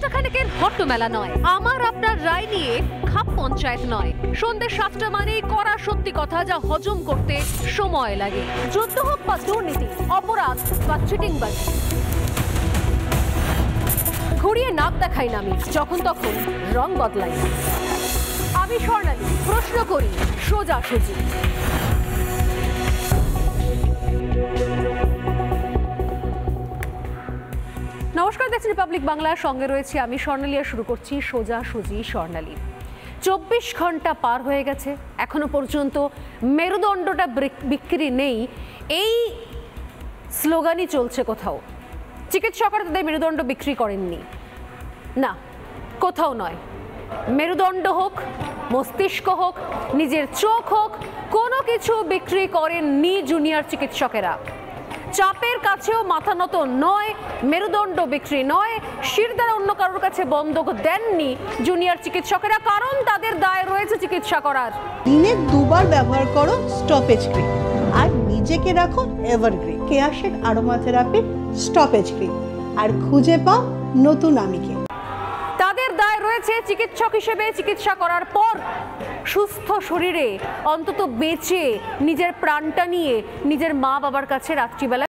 ঘণ্টাখানেকের হট্টমেলা নয়, আমার আপনার রায় নিয়ে খাপ পঞ্চায়েত নয়। সন্ধ্যে 7টা মানেই কড়া সত্যি কথা যা হজম করতে সময় লাগে। যুদ্ধ হোক বা দুর্নীতি, অপরাধ বা চিটিংবাজি, ঘুরিয়ে নাক দেখাই না আমি, যখন তখন রং বদলাই। আমি স্বর্ণালী, প্রশ্ন করি সোজাসুজি। নমস্কার, দেখছেন রিপাবলিক বাংলার সঙ্গে রয়েছে আমি স্বর্ণালী। শুরু করছি সোজাসুজি স্বর্ণালী। 24 ঘন্টা পার হয়ে গেছে, এখনো পর্যন্ত মেরুদণ্ডটা বিক্রি নেই, এই স্লোগানই চলছে কোথাও। চিকিৎসকরা তাদের মেরুদণ্ড বিক্রি করেননি, না কোথাও নয়। মেরুদণ্ড হোক, মস্তিষ্ক হোক, নিজের চোখ হোক, কোনো কিছু বিক্রি করেননি জুনিয়র চিকিৎসকেরা। চাপের কাছেও মাথা নত নয়, মেরুদণ্ড বিক্রি নয়, শিরদাঁড়া অন্য কারোর কাছে বন্ধক দেননি জুনিয়র চিকিৎসকেরা, কারণ তাদের দায় রয়েছে চিকিৎসা করার। দিনে 2 বার ব্যবহার করো স্টপেজ ক্রিম আর নিজেকে রাখো evergreen Keya Seth aroma therapy stop age cream, আর খুঁজে পাও নতুন আমিকে। তাদের দায় রয়েছে চিকিৎসক হিসেবে চিকিৎসা করার পর সুস্থ শরীরে অন্তত বেঁচে নিজের প্রাণটা নিয়ে নিজের মা বাবার কাছে রাত্রিবেলা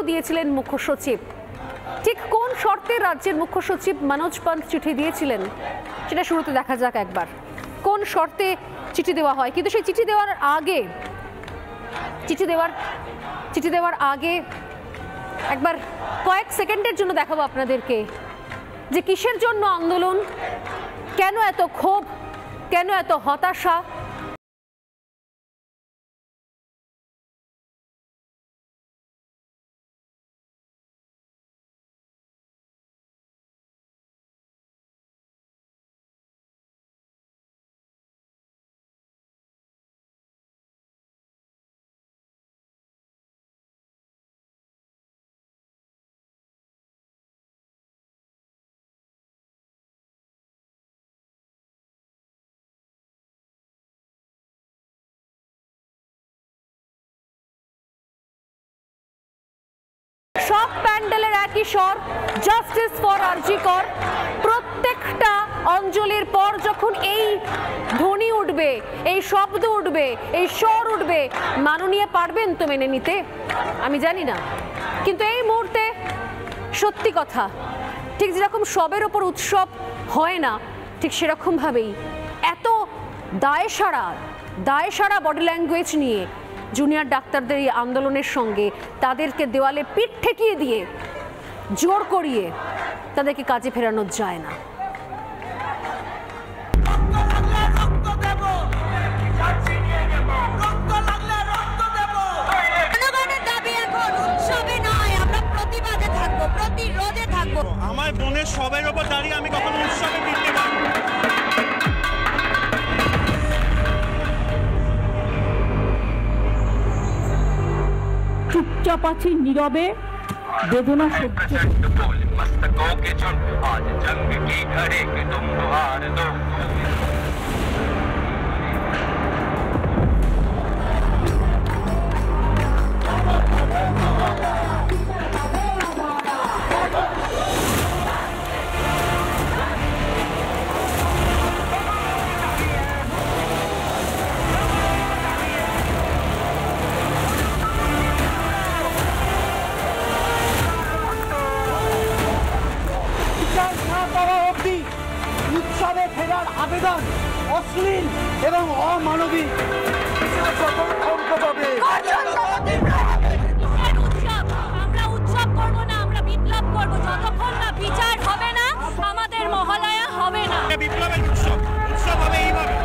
দিয়েছিলেন মুখ্য সচিব। ঠিক কোন শর্তে রাজ্যের মুখ্য সচিব মনোজ পন্ত চিঠি দিয়েছিলেন সেটা শুরুতে দেখা যাক একবার। কোন শর্তে চিঠি দেওয়া হয়, কিন্তু সেই চিঠি দেওয়ার আগে একবার কয়েক সেকেন্ডের জন্য দেখাবো আপনাদেরকে যে কিসের জন্য আন্দোলন, কেন এত ক্ষোভ, কেন এত হতাশা। সব প্যান্ডেলের একই স্বর, জাস্টিস ফর আরজি কর। প্রত্যেকটা অঞ্জলির পর যখন এই ধ্বনি উঠবে, এই শব্দ উঠবে, এই স্বর উঠবে, মাননীয় পারবেন তো মেনে নিতে? আমি জানি না, কিন্তু এই মুহূর্তে সত্যি কথা, ঠিক যেরকম সবের ওপর উৎসব হয় না, ঠিক সেরকম ভাবেই এত দায়সারা বডি ল্যাঙ্গুয়েজ নিয়ে জুনিয়র ডাক্তারদের এই আন্দোলনের সঙ্গে তাদেরকে দেওয়ালে পিঠ ঠেকিয়ে দিয়ে জোর করিয়ে তাদেরকে কাজে ফেরানো যায় না। আমার বোনের সবের ওপর দাঁড়িয়ে আমি কখনো উৎসবে ফিরতে পারবো না। চুপচাপ আছি নীরবে, বেদনা সহ্য। অর্গান অশ্লীল এবং অমানবিক অঙ্ক পাবে। আমরা উৎসব করব না, আমরা বিপ্লব করব। যতক্ষণ না বিচার হবে না, আমাদের মহালয়া হবে না। বিপ্লবের উৎসব হবে এইভাবে।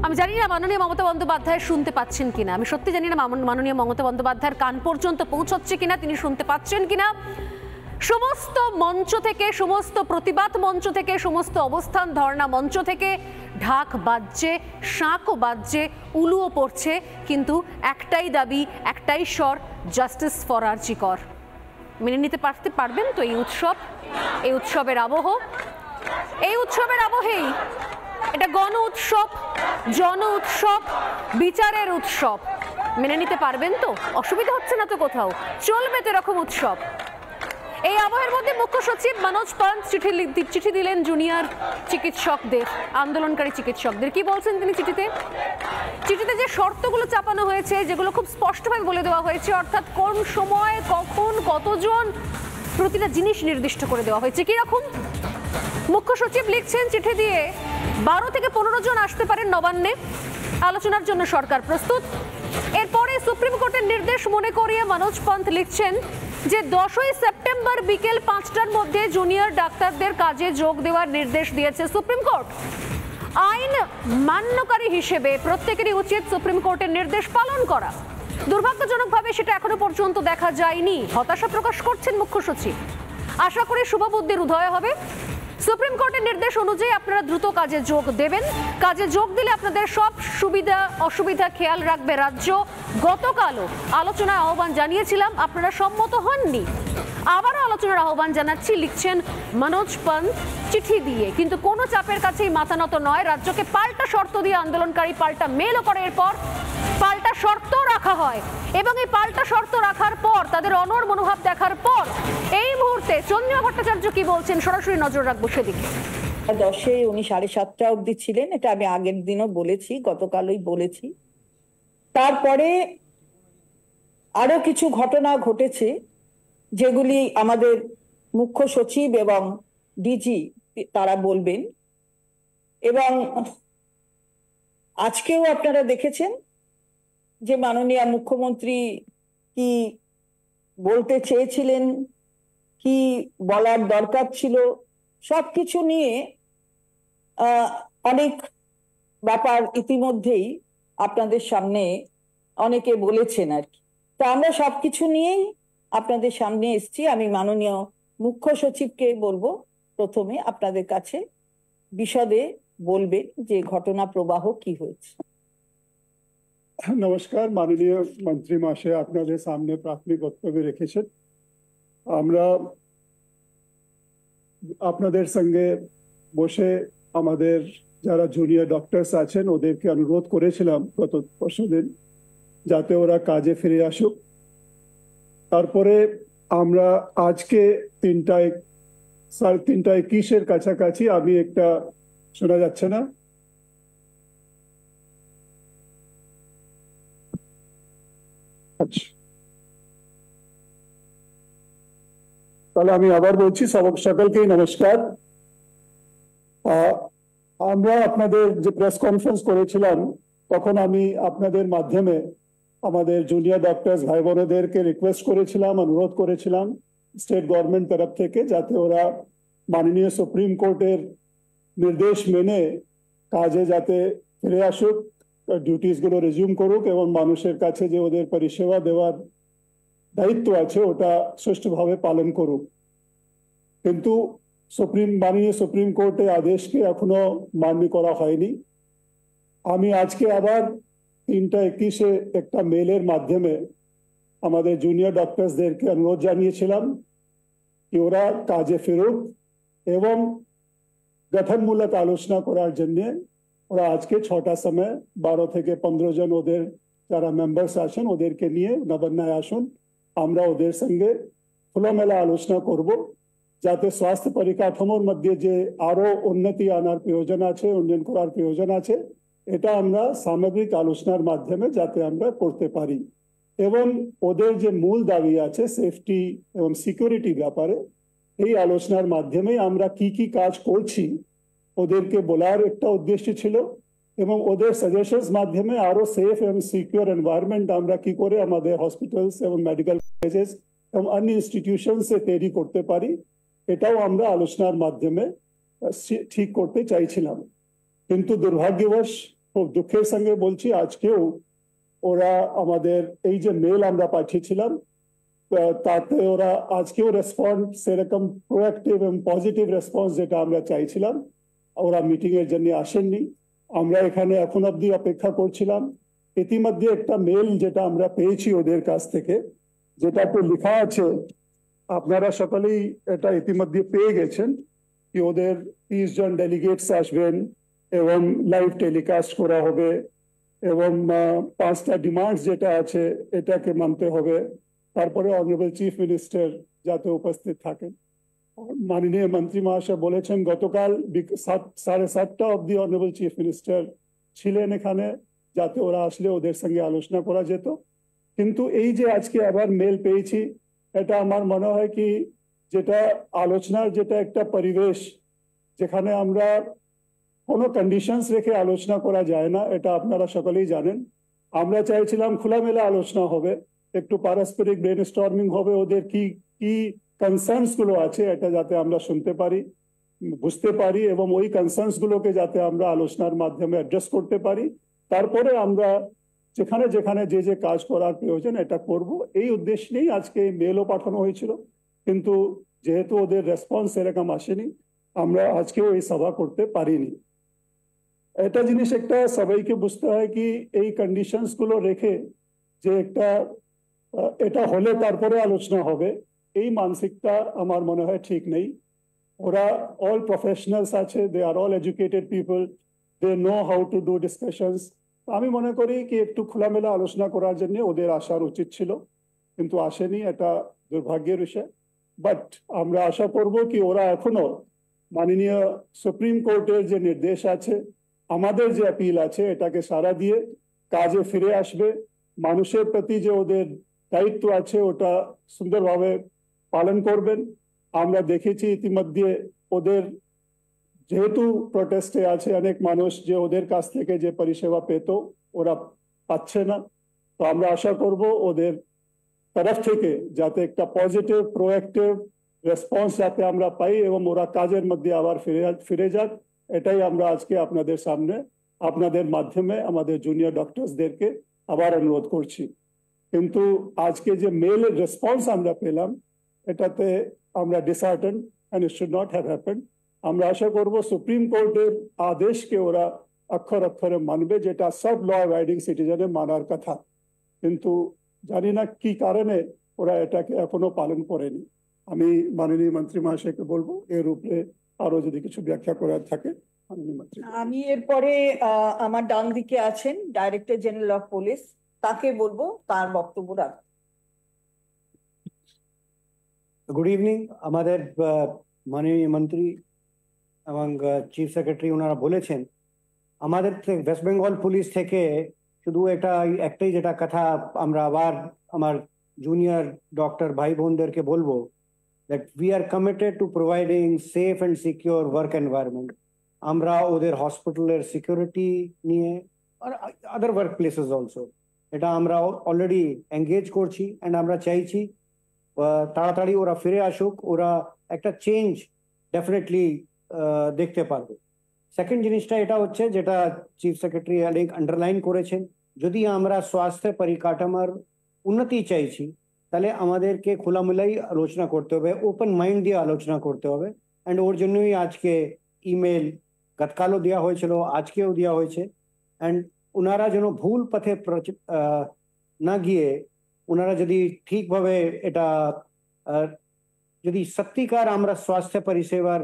আমি জানি না মাননীয় মমতা বন্দ্যোপাধ্যায় শুনতে পাচ্ছেন কিনা, আমি সত্যি জানি না মাননীয় মমতা বন্দ্যোপাধ্যায়ের কান পর্যন্ত পৌঁছচ্ছে কিনা, তিনি শুনতে পাচ্ছেন কিনা। সমস্ত মঞ্চ থেকে, সমস্ত প্রতিবাদ মঞ্চ থেকে, সমস্ত অবস্থান ধর্ণা মঞ্চ থেকে ঢাক বাজছে, শাঁখও বাজছে, উলুও পড়ছে, কিন্তু একটাই দাবি, একটাই স্বর, জাস্টিস ফর আরজি কর। মেনে নিতে পারবেন তো এই উৎসব, এই উৎসবের আবহ? এই উৎসবের আবহেই এটা গণ উৎসব, জন উৎসব, বিচারের উৎসব। মেনে নিতে পারবেন তো? অসুবিধা হচ্ছে না তো কোথাও? চলবে তো এরকম উৎসব? এই আবহের মধ্যে মুখ্য সচিব মনোজ পান্ত চিঠি দিলেন জুনিয়র চিকিৎসকদের, আন্দোলনকারী চিকিৎসকদের। কি বলছেন তিনি চিঠিতে? চিঠিতে যে শর্তগুলো চাপানো হয়েছে, যেগুলো খুব স্পষ্টভাবে বলে দেওয়া হয়েছে, অর্থাৎ কোন সময়, কখন, কতজন, প্রতিটা জিনিস নির্দিষ্ট করে দেওয়া হয়েছে। কিরকম? মুখ্য সচিব লিখছেন চিঠি দিয়ে, 12 থেকে 15 জন আসতে পারেন নবান্নে, আলোচনার জন্য সরকার প্রস্তুত। এরপরে সুপ্রিম কোর্টের নির্দেশ মনে করিয়ে মনোজ পান্ত লিখছেন যে 10ই সেপ্টেম্বর বিকেল 5টার মধ্যে জুনিয়র ডাক্তারদের কাজে যোগ দেওয়ার নির্দেশ দিয়েছে সুপ্রিম কোর্ট। আইন মান্যকারী হিসেবে প্রত্যেকেরই উচিত সুপ্রিম কোর্টের নির্দেশ পালন করা। দুর্ভাগ্যজনকভাবে সেটা এখনো পর্যন্ত দেখা যায়নি। হতাশা প্রকাশ করছেন মুখ্য সচিব। আশা করি শুভবুদ্ধির উদয় হবে। সুপ্রিম কোর্টের নির্দেশ অনুযায়ী আপনারা দ্রুত কাজে যোগ দেবেন। কাজে যোগ দিলে আপনাদের সব সুবিধা অসুবিধা খেয়াল রাখবে রাজ্য। গতকালও আলোচনার আহ্বান জানিয়েছিলাম, আপনারা সম্মত হননি। আবারও আলোচনার আহ্বান জানাচ্ছি, লিখছেন মনোজ পান্ত চিঠি দিয়ে। কিন্তু কোনো চাপের কাছেই মাথা নত নয়। রাজ্যকে পাল্টা শর্ত দিয়ে আন্দোলনকারী পাল্টা মেলও করে, এরপর পাল্টা শর্ত রাখা হয় এবং এই পাল্টা শর্ত রাখার পর, তাদের অনড় মনোভাব দেখার পর এই মুহূর্তে চন্দ্রিমা ভট্টাচার্য কি বলছেন সরাসরি নজর রাখবো সেদিকে। 10-এ উনি 7:30 অবধি ছিলেন, এটা আমি আগের দিনও বলেছি, গতকালই বলেছি। তারপরে আরো কিছু ঘটনা ঘটেছে যেগুলি আমাদের মুখ্য সচিব এবং ডিজি তারা বলবেন। এবং আজকেও আপনারা দেখেছেন যে মাননীয় মুখ্যমন্ত্রী কি বলতে চেয়েছিলেন, কি বলার দরকার ছিল, সবকিছু নিয়ে অনেক ব্যাপার ইতিমধ্যেই আপনাদের সামনে অনেকে বলেছেন আর কি। তো আমরা সবকিছু নিয়েই আপনাদের সামনে এসেছি। আমি মাননীয় মুখ্য সচিবকে বলবো প্রথমে আপনাদের কাছে বিশদে বলবেন যে ঘটনা প্রবাহ কি হয়েছে। নমস্কার, মাননীয় মন্ত্রী মহাশয় আপনাদের সামনে প্রাথমিক বক্তব্য রেখেছেন। আমরা আপনাদের সঙ্গে বসে আমাদের যারা জুনিয়র ডক্টরস আছেন ওদেরকে অনুরোধ করেছিলাম গত পরশুদিন যাতে ওরা কাজে ফিরে আসুক। তারপরে আমরা আজকে 3:30 কাছাকাছি, আমি একটা শোনা যাচ্ছে না, আচ্ছা তাহলে আমি আবার বলছি, সকলকেই নমস্কার। আমরা আপনাদের যে প্রেস কনফারেন্স করেছিলাম তখন আমি আপনাদের মাধ্যমে আমাদের জুনিয়র ডক্টরস ভাই বোনেদেরকে রিকোয়েস্ট করেছিলাম, অনুরোধ করেছিলাম স্টেট গভর্নমেন্ট তরফ থেকে যাতে ওরা মাননীয় সুপ্রিম কোর্টের নির্দেশ মেনে কাজে যাতে ফিরে আসুক, ডিউটিস গুলো রিজিউম করুক এবং মানুষের কাছে যে ওদের পরিষেবা দেওয়ার দায়িত্ব আছে ওটা সুষ্ঠুভাবে পালন করুক। কিন্তু মাননীয় সুপ্রিম কোর্টের আদেশকে এখনো মান্য করা হয়নি। আমি আজকে আবার 3:21 একটা মেলের মাধ্যমে আমাদের জুনিয়র ডক্টরসদেরকে অনুরোধ জানিয়েছিলাম কি ওরা কাজে ফেরুক এবং গঠনমূলক আলোচনা করার জন্য ওরা আজকে 6টার সময় 12 থেকে 15 জন ওদের যারা মেম্বার্স আছেন ওদেরকে নিয়ে নবান্নায় আসুন। আমরা ওদের সঙ্গে খোলামেলা আলোচনা করব যাতে স্বাস্থ্য পরিকাঠামোর মধ্যে যে আরো উন্নতি আনার প্রয়োজন আছে, উন্নয়ন করার প্রয়োজন আছে, এটা আমরা সামগ্রিক আলোচনার মাধ্যমে যাতে আমরা করতে পারি এবং ওদের যে মূল দাবি আছে সেফটি এবং সিকিউরিটি ব্যাপারে এই আলোচনার মাধ্যমে আমরা কি কি কাজ করছি ওদেরকে বলার একটা উদ্দেশ্য ছিল এবং ওদের সাজেশনস মাধ্যমে আরো সেফ এবং সিকিউর এনভায়রনমেন্ট আমরা কি করে আমাদের হসপিটালস এবং মেডিকেল কলেজেস এবং অন্য ইনস্টিটিউশনসে তৈরি করতে পারি এটাও আমরা আলোচনার মাধ্যমে ঠিক করতে চাইছিলাম কিন্তু দুর্ভাগ্যবশ খুব দুঃখের সঙ্গে বলছি আজকেও ওরা আমাদের এই যে মেল আমরা পাঠিয়েছিলাম তাতে ওরা আজকেও রেসপন্স সেরকম প্রোঅ্যাক্টিভ এবং পজিটিভ রেসপন্স যেটা আমরা চাইছিলাম ওরা মিটিং এর জন্য আসেননি আমরা এখানে এখন অবধি অপেক্ষা করছিলাম ইতিমধ্যে একটা মেল যেটা আমরা পেয়েছি ওদের কাছ থেকে যেটাতে লেখা আছে আপনারা সকলেই এটা ইতিমধ্যে পেয়ে গেছেন কি ওদের 30 জন ডেলিগেটস আসবেন এবং লাইভ টেলিকাস্ট করা হবে এবং 5টা ডিমান্ডস যেটা আছে এটাকে মানতে হবে তারপরে অনারেবল চিফ মিনিস্টার যাতে উপস্থিত থাকেন মাননীয় মন্ত্রী মহাশয় বলেছেন গতকাল 7:30টা অবধি অনারেবল চিফ মিনিস্টার ছিলেন এখানে যাতে ওরা আসলে ওদের সঙ্গে আলোচনা করা যেত কিন্তু এই যে আজকে আবার মেল পেয়েছি এটা আমার মনে হয় কি যেটা আলোচনার যেটা একটা পরিবেশ যেখানে আমরা কোনো কন্ডিশনস রেখে আলোচনা করা যায় না এটা আপনারা সকলেই জানেন আমরা চাইছিলাম খোলামেলা আলোচনা হবে একটু পারস্পরিক ব্রেনস্টর্মিং হবে ওদের কি কি কনসার্নস গুলো আছে এটা যাতে আমরা শুনতে পারি বুঝতে পারি এবং ওই কনসার্নস গুলোকে যাতে আমরা আলোচনার মাধ্যমে অ্যাড্রেস করতে পারি তারপরে আমরা যেখানে যেখানে যে যে কাজ করার প্রয়োজন এটা করব এই উদ্দেশ্য নিয়েই আজকে মেলও পাঠানো হয়েছিল কিন্তু যেহেতু ওদের রেসপন্স এরকম আসেনি আমরা আজকেও এই সভা করতে পারিনি এটা জিনিস একটা সবাইকে বুঝতে হয় কি এই কন্ডিশনস গুলো রেখে যে একটা এটা হলে তারপরে আলোচনা হবে এই মানসিকতা আমার মনে হয় ঠিক নেই ওরা অল প্রফেশনালস আছে they are all educated people they know how to do discussions আমি মনে করি কি একটু খোলামেলা আলোচনা করার জন্য ওদের আসার উচিত ছিল কিন্তু আসেনি এটা দুর্ভাগ্যের বিষয় বাট আমরা আশা করব কি ওরা এখনো মাননীয় সুপ্রিম কোর্টের যে নির্দেশ আছে আমাদের যে অ্যাপিল আছে এটাকে সাড়া দিয়ে কাজে ফিরে আসবে মানুষের প্রতি যে ওদের দায়িত্ব আছে ওটা সুন্দরভাবে পালন করবেন আমরা দেখেছি ইতিমধ্যে ওদের যেহেতু প্রোটেস্টে আছে অনেক মানুষ যে ওদের কাছ থেকে যে পরিষেবা পেত ওরা পাচ্ছে না তো আমরা আশা করব ওদের তরফ থেকে যাতে একটা পজিটিভ প্রোঅ্যাক্টিভ রেসপন্স যাতে আমরা পাই এবং ওরা কাজের মধ্যে আবার ফিরে যাক এটাই আমরা আজকে আপনাদের সামনে আপনাদের মাধ্যমে আমাদের জুনিয়র ডক্টরসদেরকে আবার অনুরোধ করছি কিন্তু আজকে যে মেলের রেসপন্স আমরা পেলাম এটাতে আমরা dishearten and it should not have happened আমরা আশা করব সুপ্রিম কোর্টের আদেশকে ওরা অক্ষর অক্ষরে মানবে যেটা সব ল অ্যাবাইডিং সিটিজেনে মানার কথা কিন্তু জানি না কি কারণে ওরা এটাকে এখনো পালন করেনি আমি মাননীয় মন্ত্রী মহাশয়কে বলবো এর উপরে আরো যদি কিছু ব্যাখ্যা করার থাকে মাননীয় মন্ত্রী আমি এরপরে আমার ডান দিকে আছেন ডাইরেক্টর জেনারেল অফ পুলিশ তাকে বলবো তার বক্তব্য রাখতে গুড ইভিনিং আমাদের মাননীয় মন্ত্রী এবং চিফ সেক্রেটারি ওনারা বলেছেন আমাদের ওয়েস্ট বেঙ্গল পুলিশ থেকে শুধু একটাই যেটা কথা আমরা আবার আমার জুনিয়র ডক্টর ভাই বোনদেরকে বলবো that we are committed to providing safe and secure work environment আমরা ওদের হসপিটালের সিকিউরিটি নিয়ে আর আদার ওয়ার্ক প্লেসেস অলসো এটা আমরা অলরেডি এঙ্গেজ করছি অ্যান্ড আমরা চাইছি তাড়াতাড়ি ওরা ফিরে আসুক ওরা একটা চেঞ্জ ডেফিনেটলি দেখতে পারবে সেকেন্ড জিনিসটা এটা হচ্ছে যেটা চিফ সেক্রেটারি অনেক আন্ডারলাইন করেছেন যদি আমরা স্বাস্থ্য পরিকাঠামোর উন্নতি চাইছি তাহলে আমাদেরকে খোলামেলাই আলোচনা করতে হবে ওপেন মাইন্ড দিয়ে আলোচনা করতে হবে অ্যান্ড ওর জন্যই আজকে ইমেল গতকালও দেওয়া হয়েছিল আজকেও দেওয়া হয়েছে অ্যান্ড ওনারা যেন ভুল পথে না গিয়ে ওনারা যদি ঠিকভাবে এটা যদি সত্যিকার আমরা স্বাস্থ্য পরিষেবার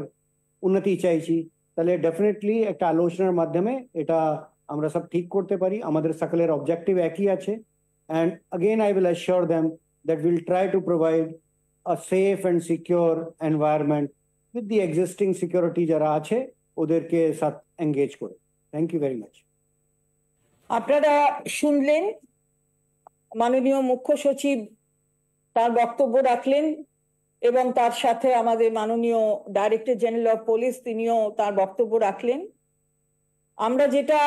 উন্নতি চাইছি তাহলে ডেফিনেটলি একটা আলোচনার মাধ্যমে এটা আমরা সব ঠিক করতে পারি আমাদের সকলের অবজেক্টিভ একই আছে and again I will assure them that we'll try to provide a safe and secure environment with the existing security যারা আছে ওদেরকে সাথে এঙ্গেজ করে থ্যাংক ইউ ভেরি মাচ আপনারা শুনলেন মাননীয় মুখ্য সচিব তার বক্তব্য রাখলেন এবং তার সাথে আমাদের মাননীয় ডাইরেক্টর জেনারেল অফ পুলিশ তিনিও তার বক্তব্য রাখলেন। আমরা যেটা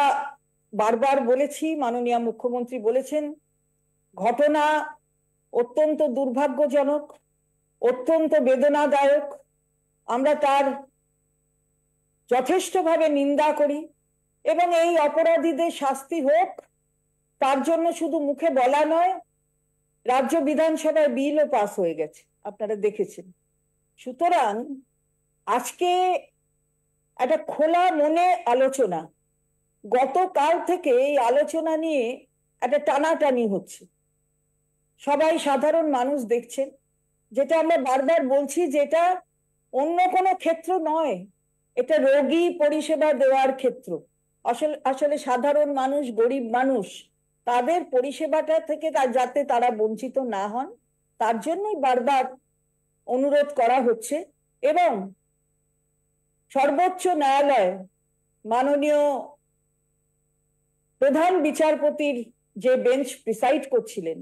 বারবার বলেছি, মাননীয় মুখ্যমন্ত্রী বলেছেন, ঘটনা অত্যন্ত দুর্ভাগ্যজনক, অত্যন্ত বেদনাদায়ক। আমরা তার যথেষ্টভাবে নিন্দা করি এবং এই অপরাধীদের শাস্তি হোক তার জন্য শুধু মুখে বলা নয়, রাজ্য বিধানসভায় বিলও পাস হয়ে গেছে, আপনারা দেখেছেন। সুতরাং আজকে একটা খোলা মনে আলোচনা, গতকাল থেকে এই আলোচনা নিয়ে একটা টানাটানি হচ্ছে, সবাই সাধারণ মানুষ দেখছেন। যেটা আমরা বারবার বলছি, যেটা অন্য কোনো ক্ষেত্র নয়, এটা রোগী পরিষেবা দেওয়ার ক্ষেত্র। আসলে সাধারণ মানুষ, গরিব মানুষ, তাদের পরিষেবাটা থেকে যাতে তারা বঞ্চিত না হন তার জন্যই বারবার অনুরোধ করা হচ্ছে। এবং সর্বোচ্চ ন্যায়ালয় মাননীয় প্রধান বিচারপতির যে বেঞ্চ প্রিসাইড করছিলেন,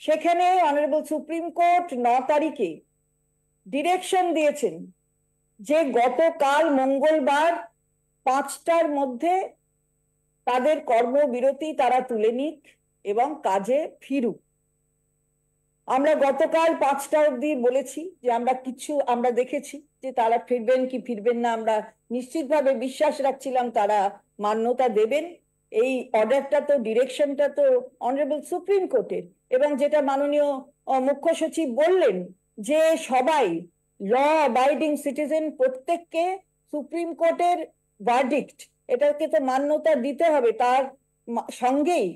সেখানে অনারেবল সুপ্রিম কোর্ট 9 তারিখে ডিরেকশন দিয়েছেন যে গতকাল মঙ্গলবার 5টার মধ্যে তাদের কর্মবিরতি তারা তুলে নিক এবং কাজে ফিরুক। আমরা গতকাল 5টা অবধি বলেছি যে আমরা দেখেছি যে তারা ফিরবেন কি ফিরবেন না, আমরা নিশ্চিতভাবে বিশ্বাস রাখছিলাম তারা মান্যতা দেবেন। এই অর্ডারটা তো, ডিরেকশনটা তো অনারেবল সুপ্রিম কোর্টের। এবং যেটা মাননীয় মুখ্য সচিব বললেন যে সবাই ল অ্যাবাইডিং সিটিজেন, প্রত্যেককে সুপ্রিম কোর্টের ভার্ডিক্ট এটাকে তো মান্যতা দিতে হবে, তার সঙ্গেই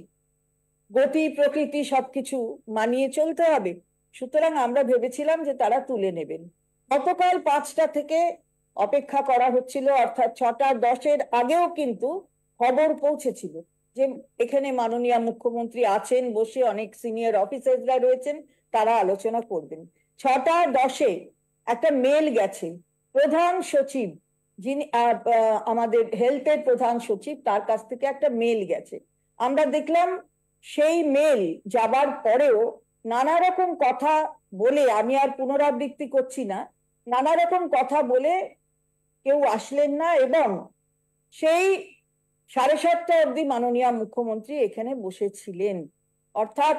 গতি প্রকৃতি সবকিছু মানিয়ে চলতে হবে। সুতরাং আমরা ভেবেছিলাম যে তারা তুলে নেবেন। গতকাল 5টা থেকে অপেক্ষা করা হচ্ছিল, অর্থাৎ 6:10 আগেও কিন্তু খবর পৌঁছেছিল যে এখানে মাননীয় মুখ্যমন্ত্রী আছেন বসে, অনেক সিনিয়র অফিসাররা রয়েছেন, তারা আলোচনা করবেন। 6:10 একটা মেল গেছে প্রধান সচিব, যিনি আমাদের হেলথের প্রধান সচিব, তার কাছ থেকে একটা মেল গেছে। আমরা দেখলাম সেই মেল যাবার পরেও নানা রকম কথা বলে, আমি আর পুনরাবৃত্তি করছি না, নানা রকম কথা বলে কেউ আসলেন না এবং সেই 7:30 অবধি মাননীয় মুখ্যমন্ত্রী এখানে বসেছিলেন। অর্থাৎ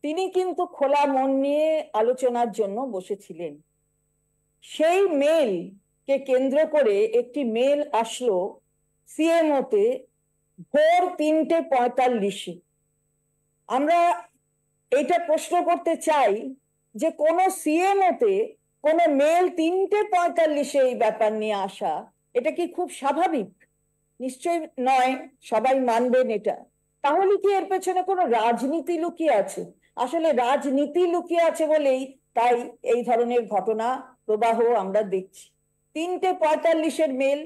তিনি কিন্তু খোলা মন নিয়ে আলোচনার জন্য বসেছিলেন। সেই মেল কে কেন্দ্র করে একটি মেল আসলো সিএমওতে ভোর 3:45। আমরা এটা প্রশ্ন করতে চাই যে কোন সিএমওতে কোন মেল 3:45 এই ব্যাপার নিয়ে আসা, এটা কি খুব স্বাভাবিক? নিশ্চয়ই নয়, সবাই মানবেন এটা। তাহলে কি এর পেছনে কোনো রাজনীতি লুকিয়ে আছে? আসলে রাজনীতি লুকিয়ে আছে বলেই তাই এই ধরনের ঘটনা প্রবাহ আমরা দেখছি। 3:45 মেল,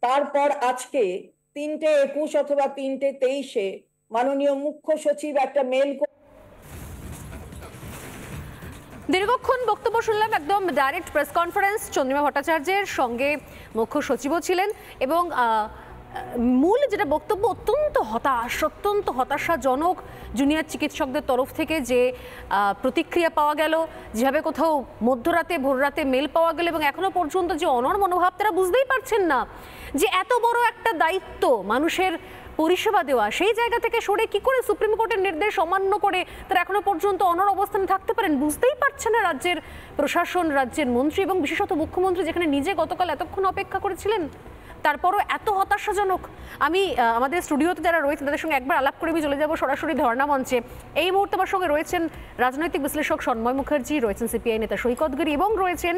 তারপর আজকে 3:21 অথবা 3:23 মাননীয় মুখ্য সচিব একটা মেল। দীর্ঘক্ষণ বক্তব্য শুনলাম, একদম ডাইরেক্ট প্রেস কনফারেন্স। চন্দ্রিমা ভট্টাচার্যের সঙ্গে মুখ্য সচিবও ছিলেন এবং মূল যেটা বক্তব্য, অত্যন্ত হতাশাজনক জুনিয়র চিকিৎসকদের তরফ থেকে যে প্রতিক্রিয়া পাওয়া গেল, যেভাবে কোথাও মধ্যরাতে ভোররাতে মেল পাওয়া গেল এবং এখনো পর্যন্ত যে অনড় মনোভাব, তারা বুঝতেই পারছেন না যে এত বড় একটা দায়িত্ব মানুষের পরিষেবা দেওয়া, সেই জায়গা থেকে সরে কি করে সুপ্রিম কোর্টের নির্দেশ অমান্য করে তারা এখনো পর্যন্ত অনড় অবস্থানে থাকতে পারেন, বুঝতেই পারছে না রাজ্যের প্রশাসন, রাজ্যের মন্ত্রী এবং বিশেষত মুখ্যমন্ত্রী, যেখানে নিজে গতকাল এতক্ষণ অপেক্ষা করেছিলেন। তারপরও এত হতাশাজনক। আমি আমাদের স্টুডিওতে যারা রয়েছে তাদের সঙ্গে একবার আলাপ করে আমি চলে যাব সরাসরি ধর্ণা মঞ্চে। এই মুহূর্তে আমার সঙ্গে রয়েছেন রাজনৈতিক বিশ্লেষক সন্ময় মুখার্জি, রয়েছেন সিপিআই নেতা সৈকত গিরি এবং রয়েছেন